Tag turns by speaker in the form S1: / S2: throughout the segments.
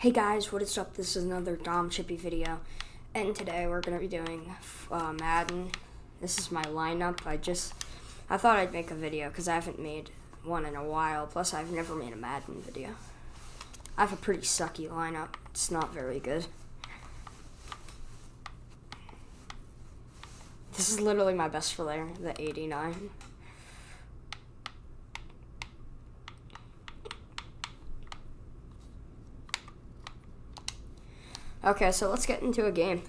S1: Hey guys, what is up? This is another Dom Chippy video, and today we're going to be doing Madden. This is my lineup. I thought I'd make a video because I haven't made one in a while, plus I've never made a Madden video. I have a pretty sucky lineup. It's not very good. This is literally my best player, the 89. Okay, so let's get into a game.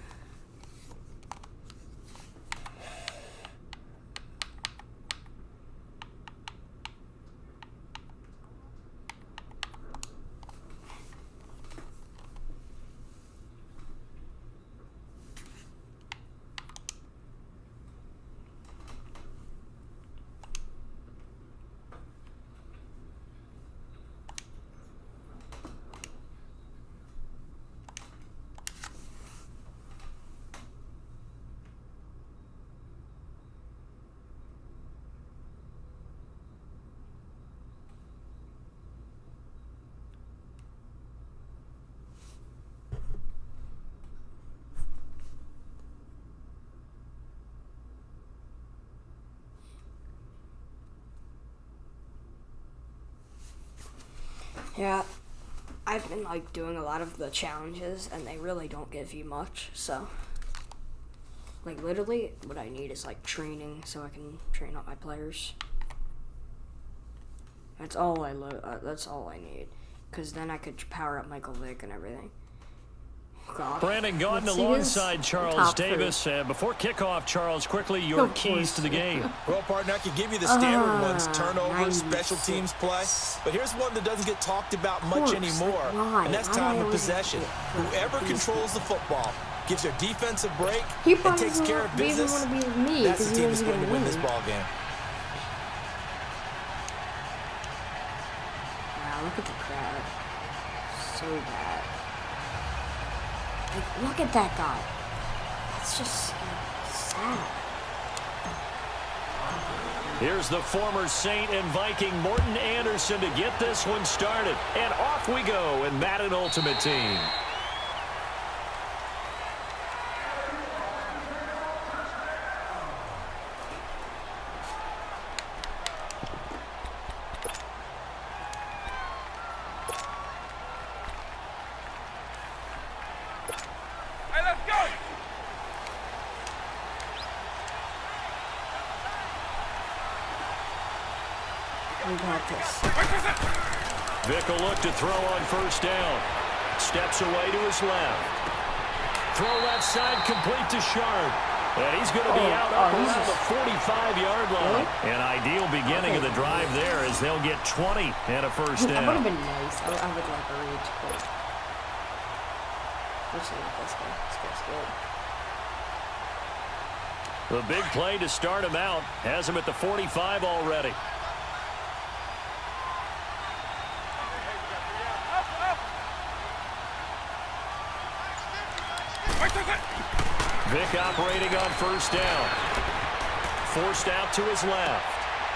S1: Yeah, I've been doing a lot of the challenges and they really don't give you much, so literally what I need is training so I can train up my players. That's all I need, because then I could power up Michael Vick and everything. God.
S2: Brandon Gaudin alongside Charles Davis. Before kickoff, Charles, quickly, your keys to the game.
S3: Well, partner, I could give you the standard ones, turnovers, special teams play. But here's one that doesn't get talked about much anymore, and that's time of possession. Whoever controls the football, gives their defense a break, and takes care of business, that's the team that's going to win this ball game.
S1: Wow, look at the crowd. So bad. Look at that guy. That's just sad.
S2: Here's the former Saint and Viking Morton Anderson to get this one started. And off we go in Madden Ultimate Team.
S1: We got this.
S2: Vick will look to throw on first down. Steps away to his left. Throw left side complete to Sharp. And he's going to be out around the 45-yard line. An ideal beginning of the drive there as they'll get 20 and a first down.
S1: That would have been nice. I would like a reach, but we'll see what this guy. This guy's good.
S2: The big play to start him out has him at the 45 already. Vick operating on first down. Forced out to his left.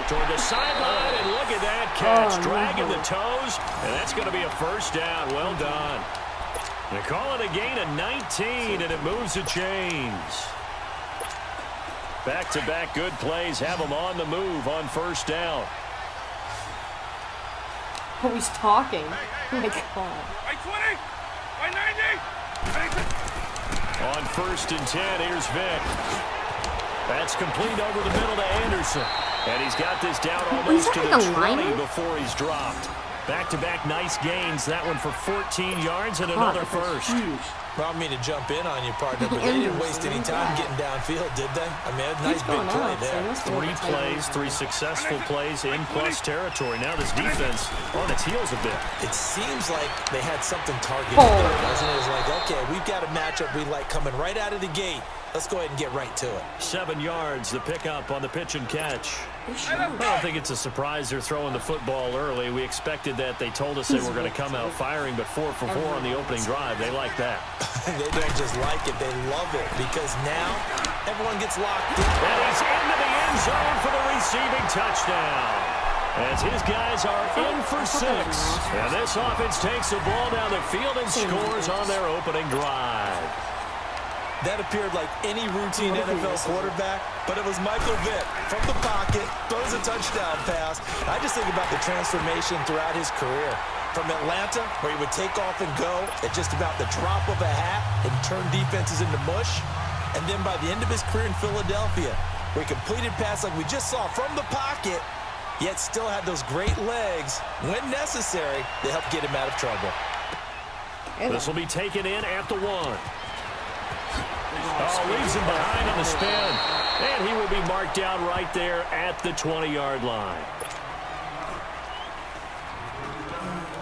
S2: Toward the sideline, and look at that catch. Dragging the toes, and that's going to be a first down. Well done. They call it a gain of 19, and it moves the chains. Back-to-back good plays have them on the move on first down.
S1: Oh, he's talking. Oh, my God.
S4: By 20! By 90!
S2: On first and 10, here's Vick. That's complete over the middle to Anderson. And he's got this down almost to the 20 before he's dropped. Back-to-back nice gains. That one for 14 yards and another first.
S3: Well, I mean to jump in on you, partner, but they didn't waste any time getting downfield, did they? I mean, a nice big play there.
S2: 3 plays, 3 successful plays in plus territory. Now this defense on its heels a bit.
S3: It seems like they had something targeted there, doesn't it? It's like, okay, we've got a matchup we like coming right out of the gate. Let's go ahead and get right to it.
S2: 7 yards, the pickup on the pitch and catch. I don't think it's a surprise they're throwing the football early. We expected that. They told us they were going to come out firing, but 4 for 4 on the opening drive. They like that.
S3: They don't just like it, they love it, because now everyone gets locked in.
S2: And he's into the end zone for the receiving touchdown. as his guys are in for 6. And this offense takes the ball down the field and scores on their opening drive.
S3: That appeared like any routine NFL quarterback, but it was Michael Vick from the pocket, throws a touchdown pass. I just think about the transformation throughout his career. From Atlanta, where he would take off and go at just about the drop of a hat and turn defenses into mush. And then by the end of his career in Philadelphia, where he completed pass like we just saw from the pocket, yet still had those great legs, when necessary, to help get him out of trouble.
S2: This will be taken in at the 1. Oh, leaves him behind on the spin. And he will be marked down right there at the 20-yard line.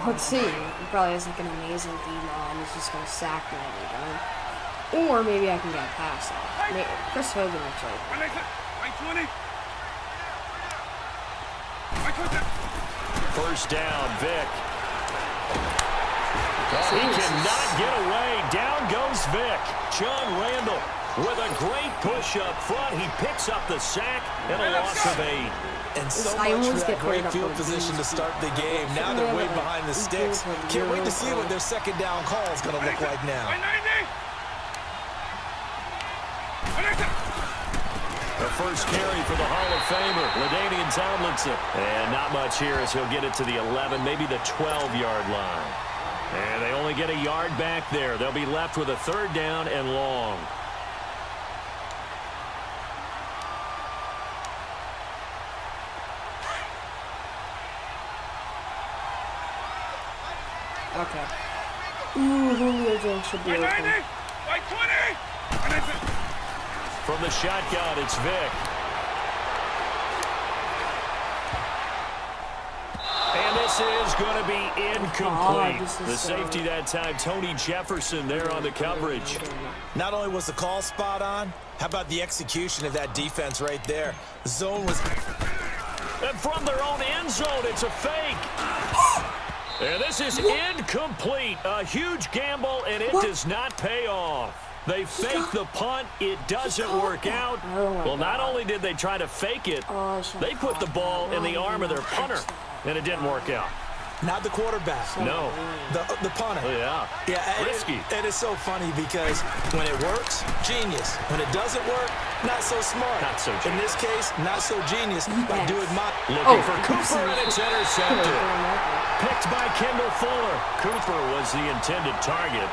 S1: Let's see. He probably has like an amazing D-line. He's just going to sack me every time. Or maybe I can get past that. Chris Hogan looks like.
S2: First down, Vick. Oh, he cannot get away. Down goes Vick. John Randall with a great push up front. He picks up the sack and a loss of 8.
S3: And so much for that great field position to start the game. Now they're way behind the sticks. Can't wait to see what their second down call is going to look like now.
S2: The first carry for the Hall of Famer, LaDainian Tomlinson. And not much here as he'll get it to the 11, maybe the 12-yard line. And they only get a yard back there. They'll be left with a 3rd down and long.
S1: Okay. Ooh, Julio Jones should be open.
S2: From the shotgun, it's Vick. And this is going to be incomplete. The safety that time, Tony Jefferson there on the coverage.
S3: Not only was the call spot on, how about the execution of that defense right there? The zone was...
S2: And from their own end zone, it's a fake. And this is incomplete. A huge gamble, and it does not pay off. They fake the punt. It doesn't work out. Well, not only did they try to fake it, they put the ball in the arm of their punter, and it didn't work out.
S3: Not the quarterback.
S2: No.
S3: The punter.
S2: Yeah. Risky.
S3: It is so funny because when it works, genius. When it doesn't work, not so smart.
S2: Not so genius.
S3: In this case, not so genius. By doing
S2: Looking for Cooper, and it's intercepted. Picked by Kendall Fuller. Cooper was the intended target.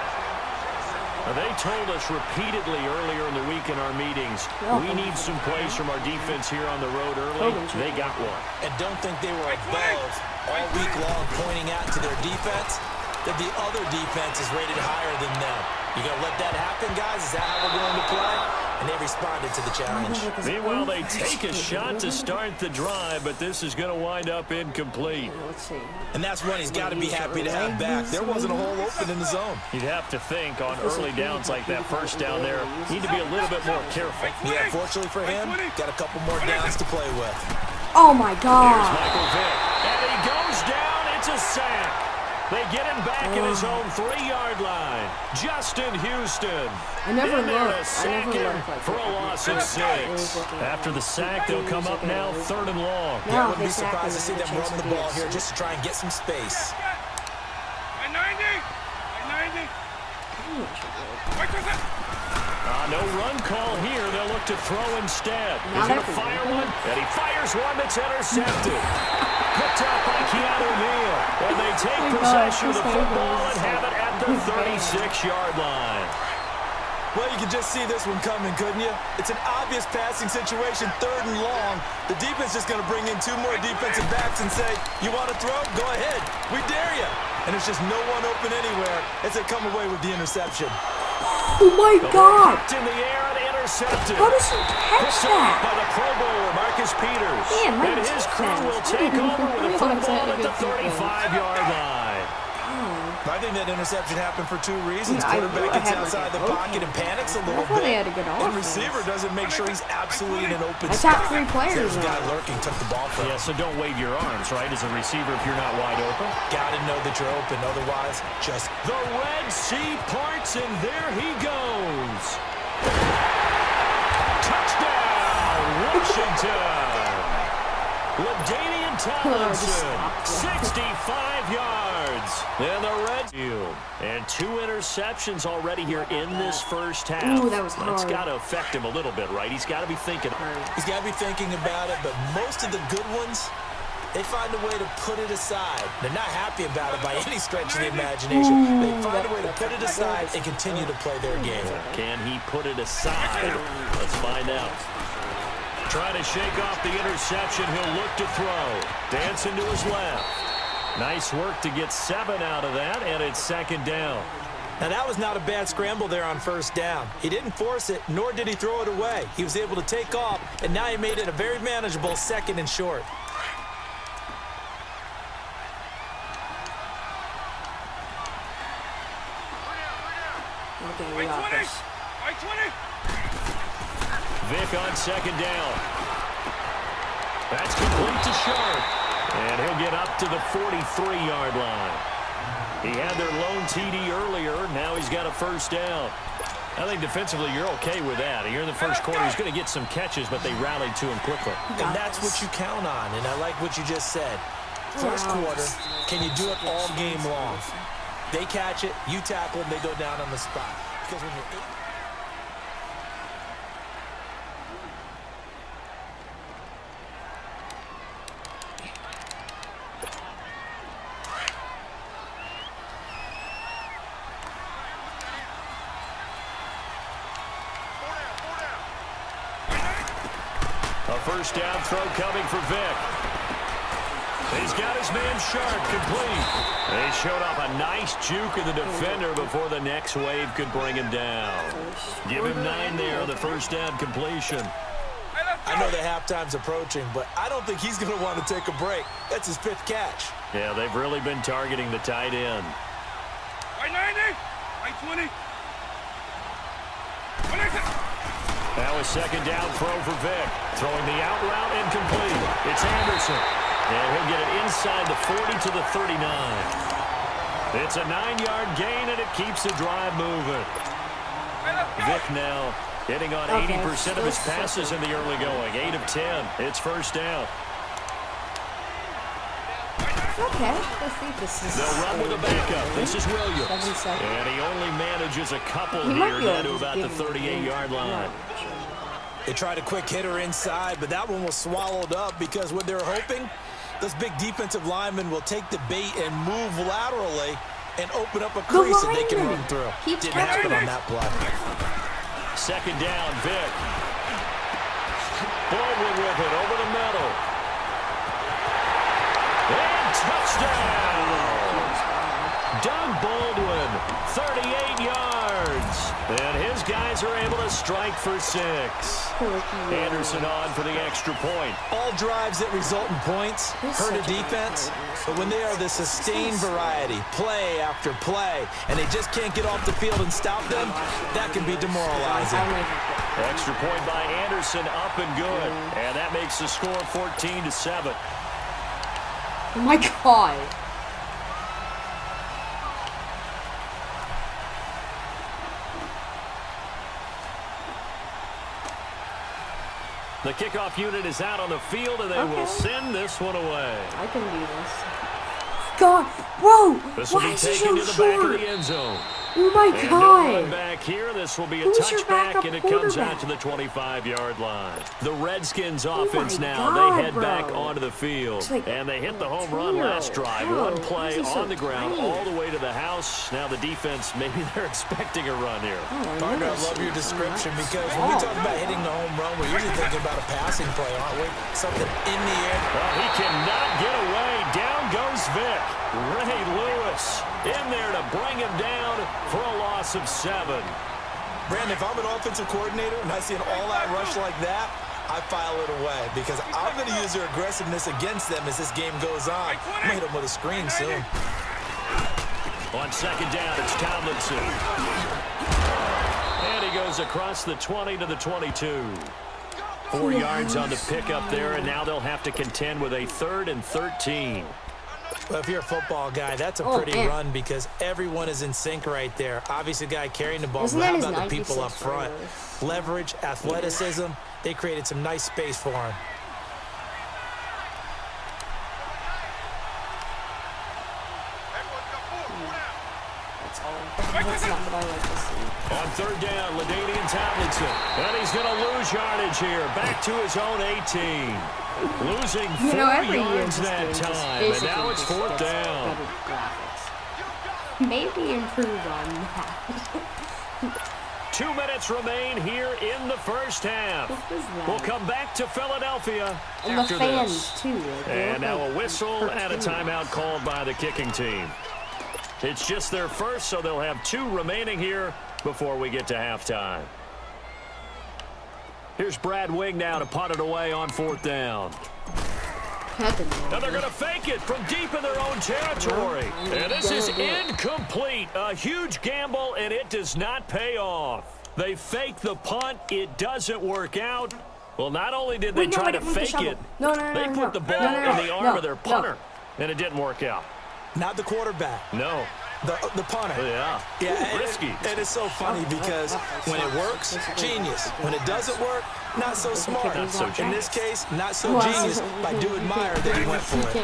S2: They told us repeatedly earlier in the week in our meetings, we need some plays from our defense here on the road early. They got one.
S3: And don't think they were above all week long pointing out to their defense that the other defense is rated higher than them. You going to let that happen, guys? Is that how we're going to play? And they responded to the challenge.
S2: Meanwhile, they take a shot to start the drive, but this is going to wind up incomplete.
S1: Let's see.
S3: And that's one he's got to be happy to have back. There wasn't a hole open in the zone.
S2: You'd have to think on early downs like that first down there, need to be a little bit more careful.
S3: Yeah, fortunately for him, got a couple more downs to play with.
S1: Oh, my God.
S2: Here's Michael Vick. And he goes down. It's a sack. They get him back in his own 3-yard line. Justin Houston.
S1: I never looked.
S2: For a loss of 6. After the sack, they'll come up now 3rd and long.
S3: Yeah, I wouldn't be surprised to see them run the ball here just to try and get some space.
S2: No run call here. They'll look to throw instead. He's going to fire one, and he fires one that's intercepted. Picked up by Keanu Neal. And they take possession of the football and have it at the 36-yard line.
S3: Well, you can just see this one coming, couldn't you? It's an obvious passing situation, 3rd and long. The defense is going to bring in 2 more defensive backs and say, you want to throw? Go ahead. We dare you. And there's just no one open anywhere as they come away with the interception.
S1: Oh, my God.
S2: In the air and intercepted.
S1: How does he catch that?
S2: By the Pro Bowler, Marcus Peters.
S1: Man,
S2: and his crew will take over with the football at the 35-yard line.
S3: I think that interception happened for 2 reasons. Quarterback gets outside the pocket and panics a little bit. And receiver doesn't make sure he's absolutely in an open spot.
S1: I tapped 3 players.
S3: There's a guy lurking, took the ball from him.
S2: Yeah, so don't wave your arms, right, as a receiver if you're not wide open.
S3: Got to know that you're open, otherwise just...
S2: The Red Sea parts, and there he goes. Touchdown, Washington. LaDainian And Tomlinson, 65 yards. And the red field. And 2 interceptions already here in this first half.
S1: Ooh, that was hard.
S2: That's got to affect him a little bit, right? He's got to be thinking.
S3: He's got to be thinking about it, but most of the good ones, they find a way to put it aside. They're not happy about it by any stretch of the imagination. They find a way to put it aside and continue to play their game.
S2: Can he put it aside? Let's find out. Trying to shake off the interception. He'll look to throw. Dancing to his left. Nice work to get 7 out of that, and it's second down.
S3: Now, that was not a bad scramble there on first down. He didn't force it, nor did he throw it away. He was able to take off, and now he made it a very manageable second and short.
S1: Okay, we got this.
S2: Vick on second down. That's complete to Sharp. And he'll get up to the 43-yard line. He had their lone TD earlier. Now he's got a first down. I think defensively you're okay with that. Here in the first quarter, he's going to get some catches, but they rallied to him quickly.
S3: And that's what you count on, and I like what you just said. First quarter, can you do it all game long? They catch it, you tackle them, they go down on the spot. Because when you're
S2: a first down throw coming for Vick. He's got his man Sharp complete. They showed off a nice juke of the defender before the next wave could bring him down. Give him 9 there on the first down completion.
S3: I know that halftime's approaching, but I don't think he's going to want to take a break. That's his 5th catch.
S2: Yeah, they've really been targeting the tight end.
S4: I 90, I 20.
S2: Now a second down throw for Vick. Throwing the out route incomplete. It's Anderson. And he'll get it inside the 40 to the 39. It's a 9-yard gain, and it keeps the drive moving. Vick now hitting on 80% of his passes in the early going. 8 of 10. It's first down.
S1: Okay, I think this is...
S2: They'll run with a backup. This is Williams.
S1: 7 seconds.
S2: And he only manages a couple
S1: He might
S2: here
S1: be
S2: down
S1: able
S2: to about the 38-yard line.
S3: They tried a quick hitter inside, but that one was swallowed up because what they're hoping, those big defensive linemen will take the bait and move laterally and open up a crease that they can run through. Didn't happen on that play.
S2: Second down, Vick. Baldwin with it over the middle. And touchdown! Doug Baldwin, 38 yards. And his guys are able to strike for 6. Anderson on for the extra point.
S3: All drives that result in points hurt a defense, but when they are the sustained variety, play after play, and they just can't get off the field and stop them, that can be demoralizing.
S2: Extra point by Anderson, up and good. And that makes the score 14-7.
S1: Oh my God.
S2: The kickoff unit is out on the field, and they will send this one away.
S1: I can do this. God, bro,
S2: This will
S1: why
S2: be
S1: is he
S2: taken
S1: so
S2: to the back of
S1: short?
S2: the end zone.
S1: Oh my
S2: And no run
S1: God.
S2: back here. This will be a
S1: Who's your
S2: touchback,
S1: backup
S2: and it comes out
S1: quarterback?
S2: to the 25-yard line. The Redskins
S1: Oh
S2: offense
S1: my
S2: now.
S1: God,
S2: They head back
S1: bro.
S2: onto the field.
S1: It's like
S2: And they hit the home run last drive.
S1: How?
S2: One play
S1: Why is he so
S2: on the ground
S1: tiny?
S2: all the way to the house. Now the defense, maybe they're expecting a run here.
S3: Partner, I love your description because when we talk about hitting the home run, we're usually thinking about a passing play, aren't we? Something in the air.
S2: Well, he cannot get away. Down goes Vick. Ray Lewis in there to bring him down for a loss of 7.
S3: Brandon, if I'm an offensive coordinator and I see an all-out rush like that, I file it away because I'm going to use their aggressiveness against them as this game goes on. I'm going to hit them with a screen soon.
S2: On second down, it's Tomlinson. And he goes across the 20 to the 22. 4 yards on the pickup there, and now they'll have to contend with a 3rd and 13.
S3: Well, if you're a football guy, that's a pretty run because everyone is in sync right there. Obviously, the guy carrying the ball,
S1: Isn't
S3: but how
S1: that his
S3: about the people up
S1: 96
S3: front?
S1: for
S3: Leverage, athleticism, they created some nice space for him.
S1: That's not what I like to see.
S2: On third down, LaDainian Tomlinson. And he's going to lose yardage here. Back to his own 18. Losing 4 yards that time. And now it's fourth down.
S1: Maybe improve on that.
S2: 2 minutes remain here in the first half. We'll come back to Philadelphia
S1: and
S2: after
S1: the fans,
S2: this.
S1: too.
S2: And now a whistle and a timeout called by the kicking team. It's just their first, so they'll have 2 remaining here before we get to halftime. Here's Brad Wing now to punt it away on fourth down. And they're going to fake it from deep in their own territory. And this is incomplete. A huge gamble, and it does not pay off. They fake the punt. It doesn't work out. Well, not only did they try to fake it, they put the ball in the arm of their punter, and it didn't work out.
S3: Not the quarterback.
S2: No.
S3: The punter.
S2: Yeah. Risky.
S3: And it's so funny because when it works, genius. When it doesn't work, not so smart. In this case, not so genius. I do admire that he went for it.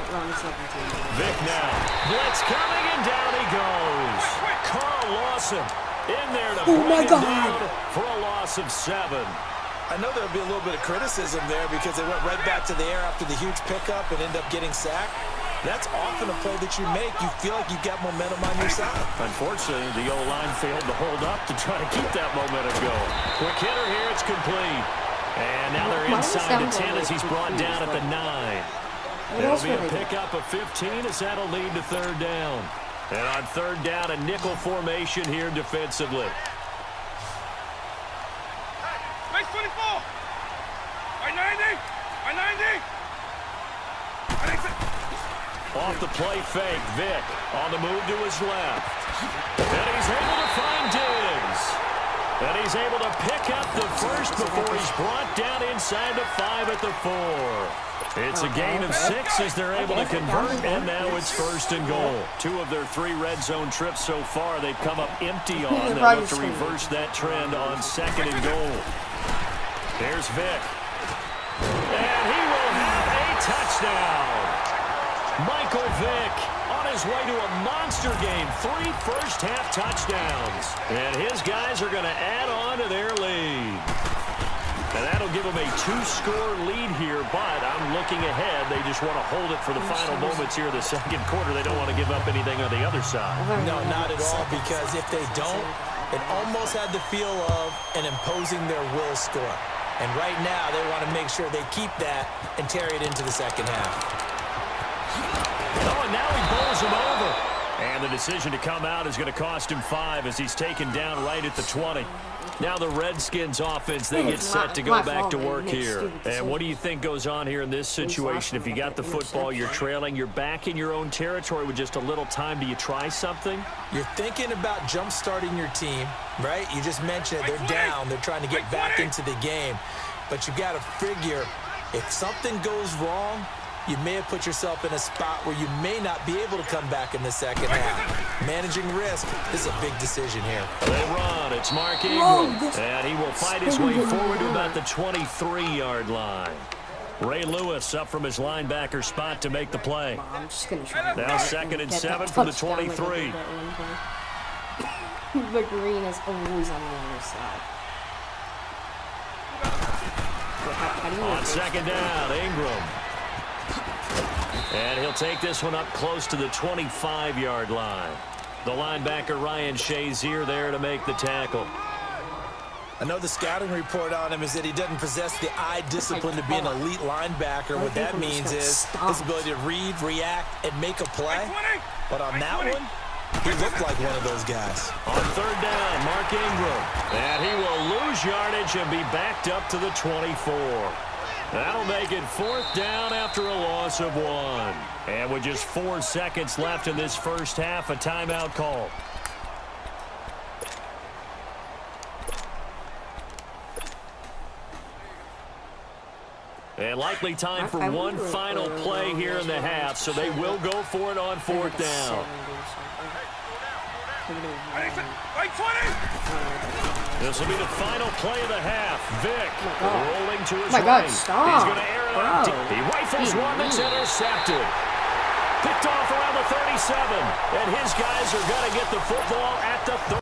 S2: Vic now. Blitz coming, and down he goes. Carl Lawson in there to bring it down for a loss of 7.
S3: I know there'll be a little bit of criticism there because they went right back to the air after the huge pickup and ended up getting sacked. That's often a play that you make. You feel like you've got momentum on your side.
S2: Unfortunately, the O-line failed to hold up to try to keep that momentum going. Quick hitter here, it's complete. And now they're inside the 10 as he's brought down at the 9. It'll be a pickup of 15 as that'll lead to third down. And on third down, a nickel formation here defensively.
S4: Base 24. Right 90. Right 90.
S2: Off the play fake, Vic on the move to his left. And he's able to find Diggs. And he's able to pick up the first before he's brought down inside the 5 at the 4. It's a gain of 6 as they're able to convert, and now it's first and goal. 2 of their 3 red zone trips so far, they've come up empty on. They look to reverse that trend on second and goal. There's Vic. And he will have a touchdown. Michael Vick on his way to a monster game. 3 first-half touchdowns. And his guys are going to add on to their lead. And that'll give them a 2-score lead here, but I'm looking ahead. They just want to hold it for the final moments here of the second quarter. They don't want to give up anything on the other side.
S3: No, not at all, because if they don't, it almost had the feel of an imposing their will score. And right now, they want to make sure they keep that and carry it into the second half.
S2: Oh, and now he bowls him over. And the decision to come out is going to cost him 5 as he's taken down right at the 20. Now the Redskins offense, they get set to go back to work here. And what do you think goes on here in this situation? If you got the football, you're trailing, you're back in your own territory with just a little time. Do you try something?
S3: You're thinking about jump-starting your team, right? You just mentioned it. They're down. They're trying to get back into the game. But you got to figure if something goes wrong, you may have put yourself in a spot where you may not be able to come back in the second half. Managing risk, this is a big decision here.
S2: They run. It's Mark Ingram. And he will fight his way forward to about the 23-yard line. Ray Lewis up from his linebacker spot to make the play.
S1: I'm just gonna try
S2: now 2nd and 7 from the 23.
S1: The green is always on the other side.
S2: On second down, Ingram. And he'll take this one up close to the 25-yard line. The linebacker, Ryan Shazier, there to make the tackle.
S3: I know the scouting report on him is that he doesn't possess the eye discipline to be an elite linebacker. What that means is his ability to read, react, and make a play. But on that one, he looked like one of those guys.
S2: On third down, Mark Ingram. And he will lose yardage and be backed up to the 24. That'll make it fourth down after a loss of 1. And with just 4 seconds left in this first half, a timeout call. And likely time for one final play here in the half, so they will go for it on fourth down. This will be the final play of the half. Vic rolling to his right. He's going to air it out. He rifles one that's intercepted. Picked off around the 37. And his guys are going to get the football at the 30.